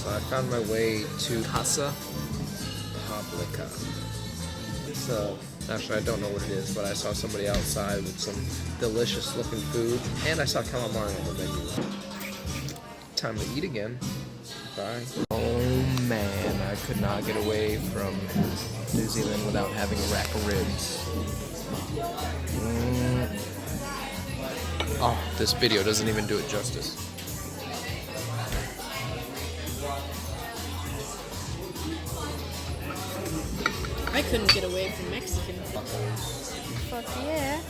So I found my way to Casa, Publica. So, actually I don't know what it is, but I saw somebody outside with some delicious looking food, and I saw calamari on the menu. Time to eat again. Bye. Oh man, I could not get away from New Zealand without having a rack of ribs. Oh, this video doesn't even do it justice. I couldn't get away from Mexican. Fuck yeah.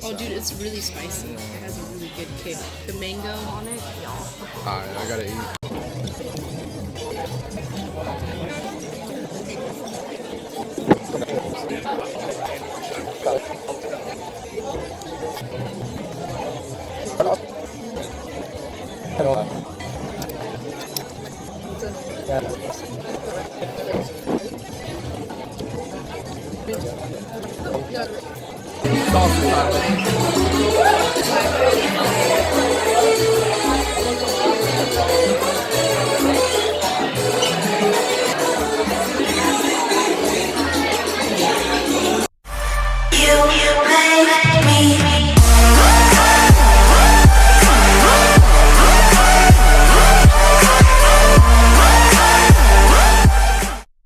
Oh, dude, it's really spicy. It has a really good kick. The mango on it, y'all. Alright, I gotta eat. Sausage.